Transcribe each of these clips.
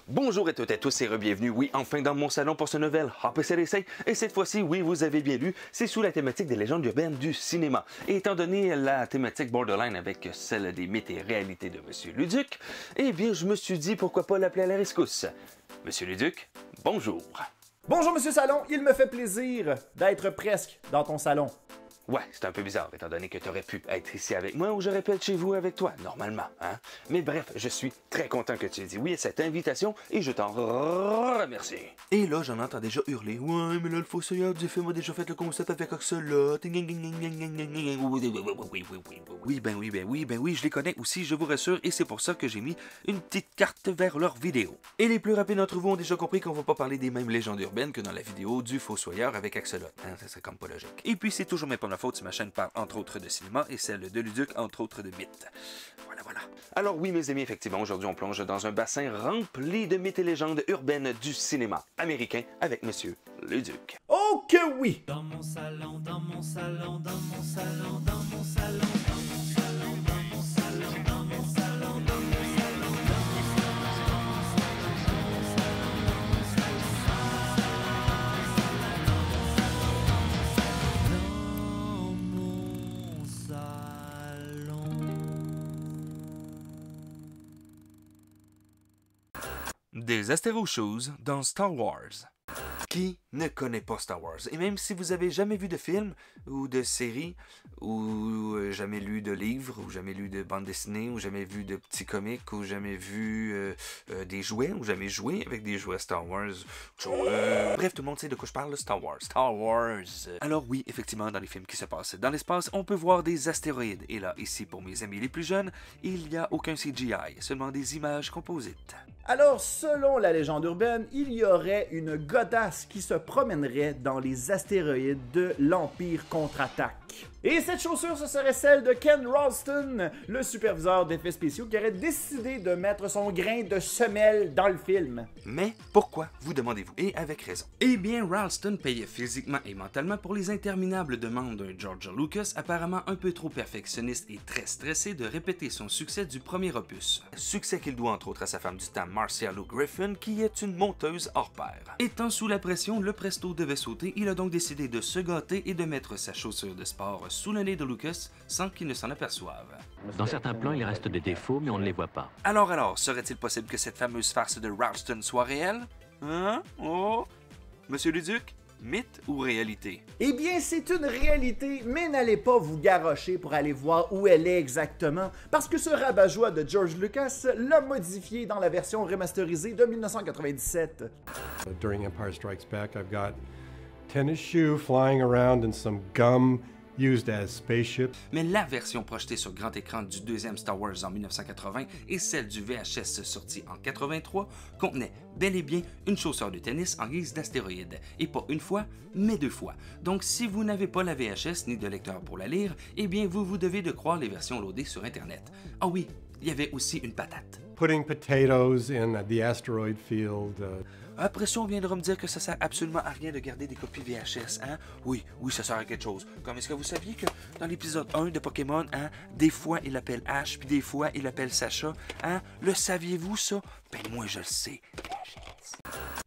Bonjour à toutes et à tous et re-bienvenue, oui, enfin dans mon salon pour ce nouvel HPCDC. Et cette fois-ci, oui, vous avez bien lu, c'est sous la thématique des légendes urbaines du cinéma. Et étant donné la thématique borderline avec celle des mythes et réalités de Monsieur Luduc, eh bien, je me suis dit pourquoi pas l'appeler à la rescousse. Monsieur Luduc, bonjour. Bonjour Monsieur Salon, il me fait plaisir d'être presque dans ton salon. Ouais, c'est un peu bizarre, étant donné que tu aurais pu être ici avec moi ou j'aurais pu être chez vous avec toi, normalement, hein? Mais bref, je suis très content que tu aies dit oui à cette invitation et je t'en remercie. Et là, j'en entends déjà hurler. Ouais, mais là, le fossoyeur du film a déjà fait le concept avec Oxalot. Oui, je les connais aussi, je vous rassure, et c'est pour ça que j'ai mis une petite carte vers leur vidéo. Et les plus rapides d'entre vous ont déjà compris qu'on va pas parler des mêmes légendes urbaines que dans la vidéo du fossoyeur avec Axolot. Hein, ça serait comme pas logique. Et puis, c'est toujours même pas ma faute si ma chaîne parle entre autres de cinéma et celle de Luduc entre autres de mythes. Voilà. Alors oui, mes amis, effectivement, aujourd'hui on plonge dans un bassin rempli de mythes et légendes urbaines du cinéma américain avec Monsieur Luduc. Oh que oui! Dans mon salon, dans mon salon, dans mon salon, dans mon salon, dans mon salon, dans mon salon, dans mon salon, dans mon salon, Des astéro-shows dans Star Wars. Qui ne connaît pas Star Wars? Et même si vous avez jamais vu de film ou de série, ou jamais lu de livres, ou jamais lu de bande dessinée, ou jamais vu de petits comics, ou jamais vu des jouets, ou jamais joué avec des jouets Star Wars. Bref, tout le monde sait de quoi je parle, Star Wars. Star Wars. Alors oui, effectivement, dans les films qui se passent dans l'espace, on peut voir des astéroïdes. Et là, ici, pour mes amis les plus jeunes, il n'y a aucun CGI, seulement des images composites. Alors, selon la légende urbaine, il y aurait une godasse qui se promènerait dans les astéroïdes de l'Empire contre-attaque. Et cette chaussure, ce serait celle de Ken Ralston, le superviseur d'effets spéciaux qui aurait décidé de mettre son grain de semelle dans le film. Mais pourquoi, vous demandez-vous? Et avec raison. Eh bien, Ralston payait physiquement et mentalement pour les interminables demandes d'un George Lucas apparemment un peu trop perfectionniste et très stressé de répéter son succès du premier opus. Succès qu'il doit entre autres à sa femme du temps, Marcia Lou Griffin, qui est une monteuse hors pair. Étant sous la pression, le presto devait sauter, il a donc décidé de se gâter et de mettre sa chaussure de sport sous le nez de Lucas sans qu'il ne s'en aperçoive. Dans certains plans, il reste des défauts, mais on ne les voit pas. Alors, serait-il possible que cette fameuse farce de Ralston soit réelle? Hein? Oh? Monsieur Luduc? Mythe ou réalité? Eh bien, c'est une réalité, mais n'allez pas vous garrocher pour aller voir où elle est exactement, parce que ce rabat-joie de George Lucas l'a modifié dans la version remasterisée de 1997. During Empire Strikes Back, I've got tennis shoe flying around and some gum used as spaceships. Mais la version projetée sur grand écran du deuxième Star Wars en 1980 et celle du VHS sorti en 83 contenaient bel et bien une chaussure de tennis en guise d'astéroïde. Et pas une fois, mais deux fois. Donc si vous n'avez pas la VHS ni de lecteur pour la lire, eh bien vous devez de croire les versions loadées sur Internet. Ah oui, il y avait aussi une patate. Putting potatoes in the asteroid field. Après ça, on viendra me dire que ça sert absolument à rien de garder des copies VHS, hein? Oui, ça sert à quelque chose. Comme est-ce que vous saviez que dans l'épisode 1 de Pokémon, hein, des fois il appelle Ash, puis des fois il appelle Sacha, hein? Le saviez-vous ça? Ben moi je le sais.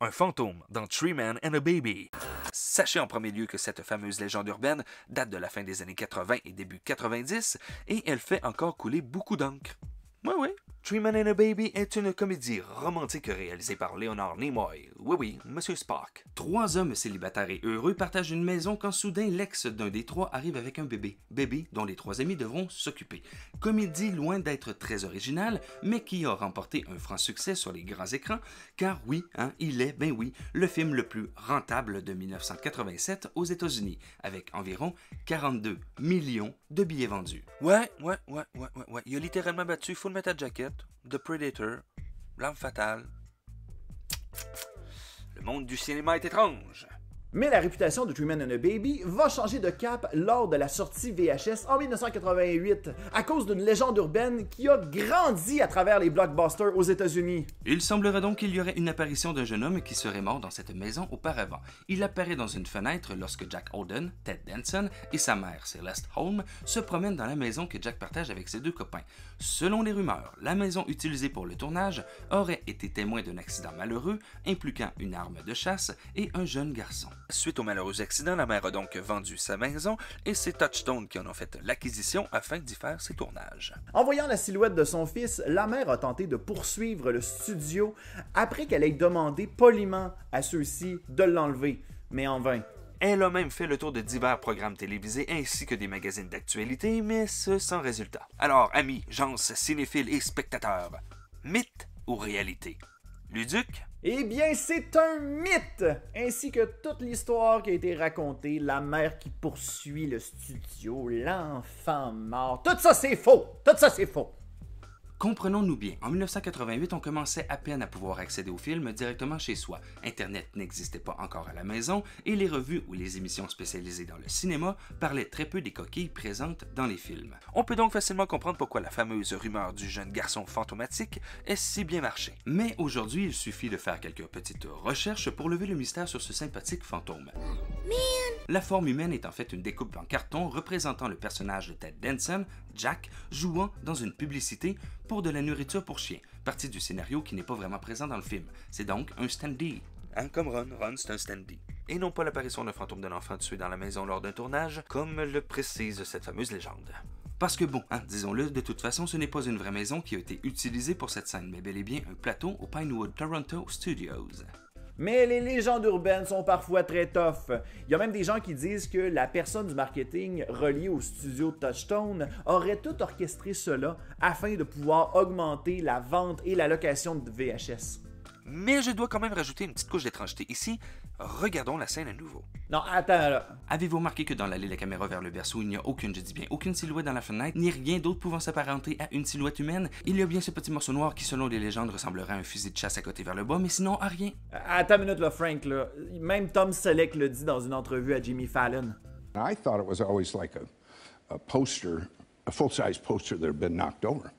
Un fantôme dans Tree Man and a Baby. Sachez en premier lieu que cette fameuse légende urbaine date de la fin des années 80 et début 90, et elle fait encore couler beaucoup d'encre. Oui. Tree Man and a Baby est une comédie romantique réalisée par Leonard Nimoy. Oui, Monsieur Spock. Trois hommes célibataires et heureux partagent une maison quand soudain l'ex d'un des trois arrive avec un bébé. Bébé dont les trois amis devront s'occuper. Comédie loin d'être très originale, mais qui a remporté un franc succès sur les grands écrans, car oui, il est, le film le plus rentable de 1987 aux États-Unis, avec environ 42 millions de billets vendus. Ouais. Il a littéralement battu Full Metal Jacket, The Predator, L'Arme Fatale. Le monde du cinéma est étrange. Mais la réputation de Three Men and a Baby va changer de cap lors de la sortie VHS en 1988 à cause d'une légende urbaine qui a grandi à travers les blockbusters aux États-Unis. Il semblerait donc qu'il y aurait une apparition d'un jeune homme qui serait mort dans cette maison auparavant. Il apparaît dans une fenêtre lorsque Jack Holden, Ted Danson et sa mère Celeste Holm se promènent dans la maison que Jack partage avec ses deux copains. Selon les rumeurs, la maison utilisée pour le tournage aurait été témoin d'un accident malheureux impliquant une arme de chasse et un jeune garçon. Suite au malheureux accident, la mère a donc vendu sa maison et c'est Touchstone qui en ont fait l'acquisition afin d'y faire ses tournages. En voyant la silhouette de son fils, la mère a tenté de poursuivre le studio après qu'elle ait demandé poliment à ceux-ci de l'enlever, mais en vain. Elle a même fait le tour de divers programmes télévisés ainsi que des magazines d'actualité, mais ce sans résultat. Alors, amis, gens, cinéphiles et spectateurs, mythe ou réalité? Luduc? Eh bien, c'est un mythe! Ainsi que toute l'histoire qui a été racontée, la mère qui poursuit le studio, l'enfant mort, tout ça c'est faux! Tout ça c'est faux! Comprenons-nous bien, en 1988, on commençait à peine à pouvoir accéder aux films directement chez soi. Internet n'existait pas encore à la maison et les revues ou les émissions spécialisées dans le cinéma parlaient très peu des coquilles présentes dans les films. On peut donc facilement comprendre pourquoi la fameuse rumeur du jeune garçon fantomatique est si bien marchée. Mais aujourd'hui, il suffit de faire quelques petites recherches pour lever le mystère sur ce sympathique fantôme. La forme humaine est en fait une découpe en carton représentant le personnage de Ted Danson, Jack, jouant dans une publicité pour de la nourriture pour chiens, partie du scénario qui n'est pas vraiment présent dans le film. C'est donc un stand-in. Comme Ron, c'est un stand-in. Et non pas l'apparition d'un fantôme d'un enfant tué dans la maison lors d'un tournage, comme le précise cette fameuse légende. Parce que bon, disons-le, de toute façon, ce n'est pas une vraie maison qui a été utilisée pour cette scène, mais bel et bien un plateau au Pinewood Toronto Studios. Mais les légendes urbaines sont parfois très tough. Il y a même des gens qui disent que la personne du marketing reliée au studio Touchstone aurait tout orchestré cela afin de pouvoir augmenter la vente et la location de VHS. Mais je dois quand même rajouter une petite couche d'étrangeté ici. Regardons la scène à nouveau. Non, attends là. Avez-vous remarqué que dans l'allée de la caméra vers le berceau, il n'y a aucune, je dis bien aucune silhouette dans la fenêtre, ni rien d'autre pouvant s'apparenter à une silhouette humaine? Il y a bien ce petit morceau noir qui, selon les légendes, ressemblerait à un fusil de chasse à côté vers le bas, mais sinon à rien. Attends une minute là, Frank, là. Même Tom Selleck le dit dans une entrevue à Jimmy Fallon. I thought it was always like a poster, a full-size poster that had been knocked over.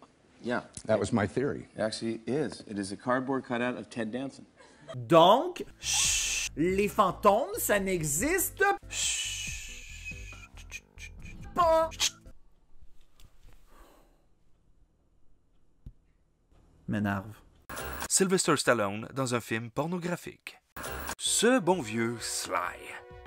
Yeah. That was my theory. It actually is. It is a cardboard cutout of Ted Danson. Donc, les fantômes, ça n'existe pas. M'énerve. Sylvester Stallone dans un film pornographique. Ce bon vieux Sly.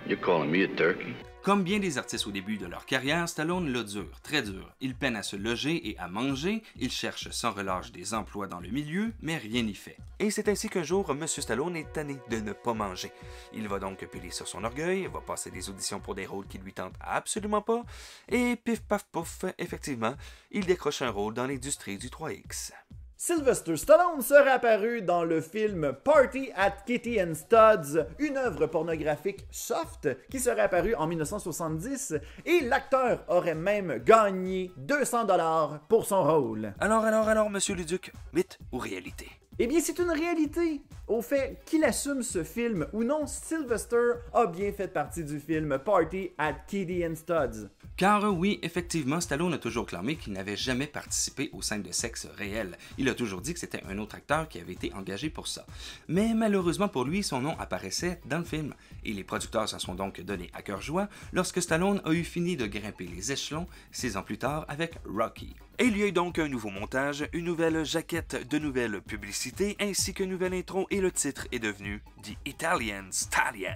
You're calling me a turkey? Comme bien des artistes au début de leur carrière, Stallone l'a dur, très dur. Il peine à se loger et à manger, il cherche sans relâche des emplois dans le milieu, mais rien n'y fait. Et c'est ainsi qu'un jour, M. Stallone est tanné de ne pas manger. Il va donc piler sur son orgueil, va passer des auditions pour des rôles qui lui tentent absolument pas, et pif paf pouf, effectivement, il décroche un rôle dans l'industrie du 3X. Sylvester Stallone serait apparu dans le film Party at Kitty and Studs, une œuvre pornographique soft qui serait apparue en 1970 et l'acteur aurait même gagné 200$ pour son rôle. Alors, Monsieur Luduc, mythe ou réalité? Eh bien, c'est une réalité. Au fait qu'il assume ce film ou non, Sylvester a bien fait partie du film Party at Kitty and Studs. Car oui, effectivement, Stallone a toujours clamé qu'il n'avait jamais participé aux scènes de sexe réelles. Il a toujours dit que c'était un autre acteur qui avait été engagé pour ça. Mais malheureusement pour lui, son nom apparaissait dans le film. Et les producteurs s'en sont donc donnés à cœur joie lorsque Stallone a eu fini de grimper les échelons 6 ans plus tard avec Rocky. Et il y a eu donc un nouveau montage, une nouvelle jaquette, de nouvelles publicités, ainsi qu'un nouvel intro, et le titre est devenu The Italian Stallion.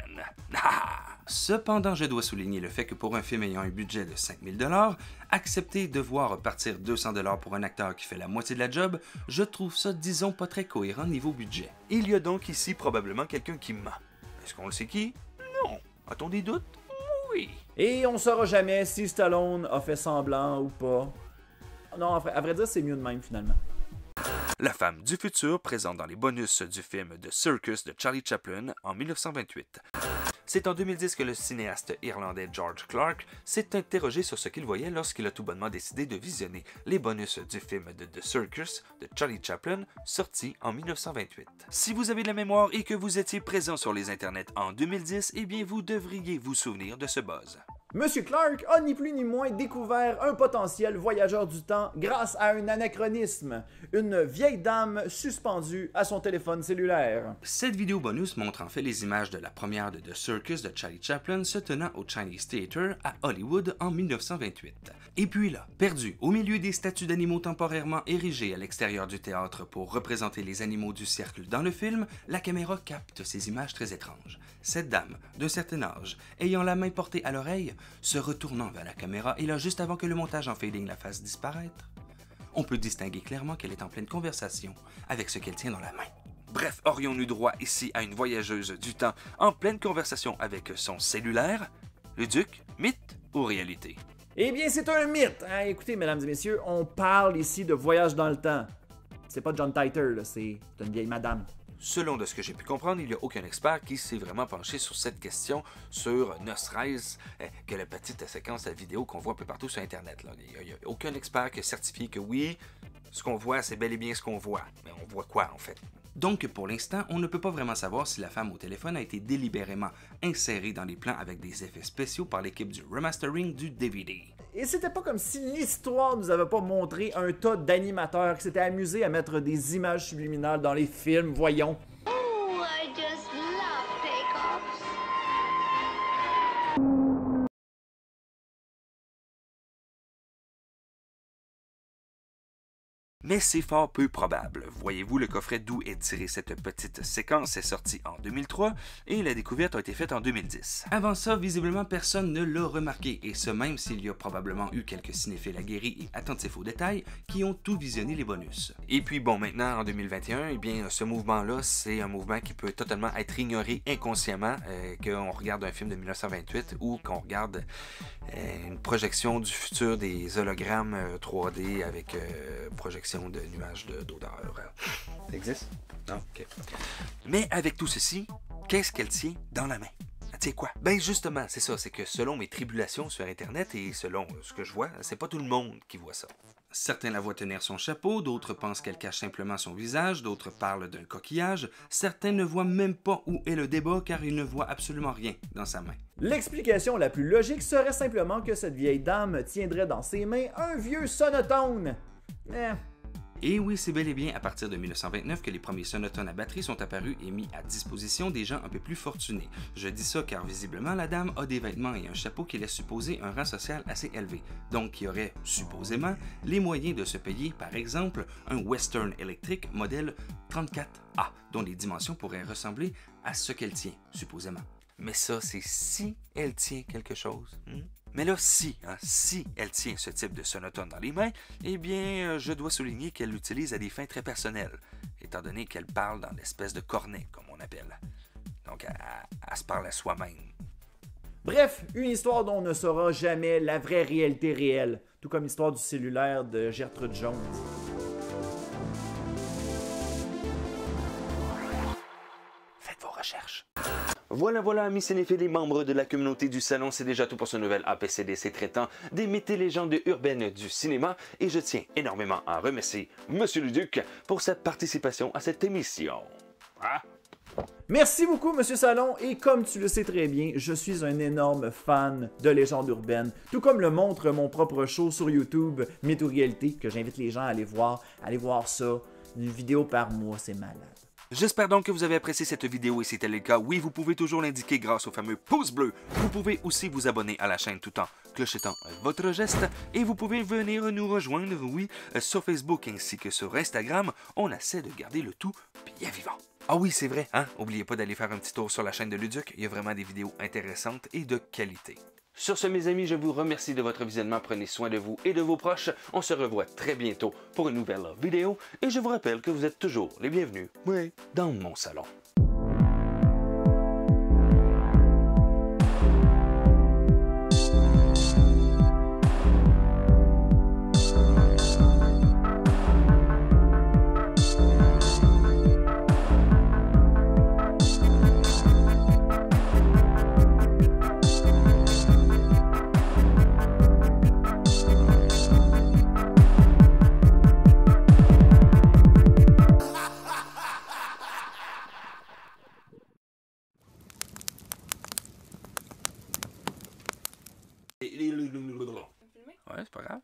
Cependant, je dois souligner le fait que pour un film ayant un budget de 5000 $, accepter de voir partir 200 $ pour un acteur qui fait la moitié de la job, je trouve ça, disons, pas très cohérent niveau budget. Il y a donc ici probablement quelqu'un qui ment. Est-ce qu'on le sait qui? Non. A-t-on des doutes? Oui. Et on saura jamais si Stallone a fait semblant ou pas. Non, à vrai dire, c'est mieux de même finalement. La femme du futur présente dans les bonus du film The Circus de Charlie Chaplin en 1928. C'est en 2010 que le cinéaste irlandais George Clark s'est interrogé sur ce qu'il voyait lorsqu'il a tout bonnement décidé de visionner les bonus du film de The Circus de Charlie Chaplin, sorti en 1928. Si vous avez de la mémoire et que vous étiez présent sur les internets en 2010, eh bien vous devriez vous souvenir de ce buzz. Monsieur Clark a ni plus ni moins découvert un potentiel voyageur du temps grâce à un anachronisme, une vieille dame suspendue à son téléphone cellulaire. Cette vidéo bonus montre en fait les images de la première de The Circus de Charlie Chaplin se tenant au Chinese Theatre à Hollywood en 1928. Et puis là, perdu au milieu des statues d'animaux temporairement érigées à l'extérieur du théâtre pour représenter les animaux du cercle dans le film, la caméra capte ces images très étranges. Cette dame, d'un certain âge, ayant la main portée à l'oreille, se retournant vers la caméra et là juste avant que le montage en fading la fasse disparaître, on peut distinguer clairement qu'elle est en pleine conversation avec ce qu'elle tient dans la main. Bref, aurions-nous droit ici à une voyageuse du temps en pleine conversation avec son cellulaire? Le duc, mythe ou réalité? Eh bien, c'est un mythe! Hein? Écoutez, mesdames et messieurs, on parle ici de voyage dans le temps. C'est pas John Titor, là, c'est une vieille madame. Selon de ce que j'ai pu comprendre, il n'y a aucun expert qui s'est vraiment penché sur cette question, sur ne serait-ce que la petite séquence de vidéo qu'on voit un peu partout sur Internet. Là. Il n'y a aucun expert qui a certifié que oui, ce qu'on voit, c'est bel et bien ce qu'on voit. Mais on voit quoi, en fait? Donc, pour l'instant, on ne peut pas vraiment savoir si la femme au téléphone a été délibérément insérée dans les plans avec des effets spéciaux par l'équipe du remastering du DVD. Et c'était pas comme si l'histoire nous avait pas montré un tas d'animateurs qui s'étaient amusés à mettre des images subliminales dans les films, voyons. Oh, I just love takeoffs. Mais c'est fort peu probable. Voyez-vous, le coffret d'où est tirée cette petite séquence est sorti en 2003 et la découverte a été faite en 2010. Avant ça, visiblement, personne ne l'a remarqué, et ce même s'il y a probablement eu quelques cinéphiles aguerris et attentifs aux détails qui ont tout visionné les bonus. Et puis bon, maintenant, en 2021, eh bien, ce mouvement-là, c'est un mouvement qui peut totalement être ignoré inconsciemment, qu'on regarde un film de 1928 ou qu'on regarde une projection du futur des hologrammes 3D avec projection de nuages d'odeur. Ça existe? Non? OK. Mais avec tout ceci, qu'est-ce qu'elle tient dans la main? Elle tient quoi? Ben justement, c'est ça, c'est que selon mes tribulations sur Internet et selon ce que je vois, c'est pas tout le monde qui voit ça. Certains la voient tenir son chapeau, d'autres pensent qu'elle cache simplement son visage, d'autres parlent d'un coquillage, certains ne voient même pas où est le débat car ils ne voient absolument rien dans sa main. L'explication la plus logique serait simplement que cette vieille dame tiendrait dans ses mains un vieux sonotone. Et oui, c'est bel et bien à partir de 1929 que les premiers sonotones à batterie sont apparus et mis à disposition des gens un peu plus fortunés. Je dis ça car visiblement la dame a des vêtements et un chapeau qui laisse supposer un rang social assez élevé, donc qui aurait supposément les moyens de se payer par exemple un Western électrique modèle 34A, dont les dimensions pourraient ressembler à ce qu'elle tient, supposément. Mais ça, c'est si elle tient quelque chose. Mais là, si elle tient ce type de sonotone dans les mains, eh bien, je dois souligner qu'elle l'utilise à des fins très personnelles, étant donné qu'elle parle dans l'espèce de cornet, comme on appelle. Donc, elle se parle à soi-même. Bref, une histoire dont on ne saura jamais la vraie réalité réelle, tout comme l'histoire du cellulaire de Gertrude Jones. Faites vos recherches. Voilà, amis cinéphiles et membres de la communauté du salon, c'est déjà tout pour ce nouvel APCDC traitant des mythes et légendes urbaines du cinéma, et je tiens énormément à remercier Monsieur le Duc pour sa participation à cette émission. Merci beaucoup, Monsieur Salon, et comme tu le sais très bien, je suis un énorme fan de légendes urbaines, tout comme le montre mon propre show sur YouTube, Mythes ou Réalité, que j'invite les gens à aller voir ça, une vidéo par mois, c'est malade. J'espère donc que vous avez apprécié cette vidéo et si tel est le cas, oui, vous pouvez toujours l'indiquer grâce au fameux pouce bleu. Vous pouvez aussi vous abonner à la chaîne tout en clochetant votre geste et vous pouvez venir nous rejoindre, oui, sur Facebook ainsi que sur Instagram. On essaie de garder le tout bien vivant. Ah oui, c'est vrai, hein? N'oubliez pas d'aller faire un petit tour sur la chaîne de Luduc, il y a vraiment des vidéos intéressantes et de qualité. Sur ce, mes amis, je vous remercie de votre visionnement. Prenez soin de vous et de vos proches. On se revoit très bientôt pour une nouvelle vidéo. Et je vous rappelle que vous êtes toujours les bienvenus, oui, dans mon salon. c'est pas grave.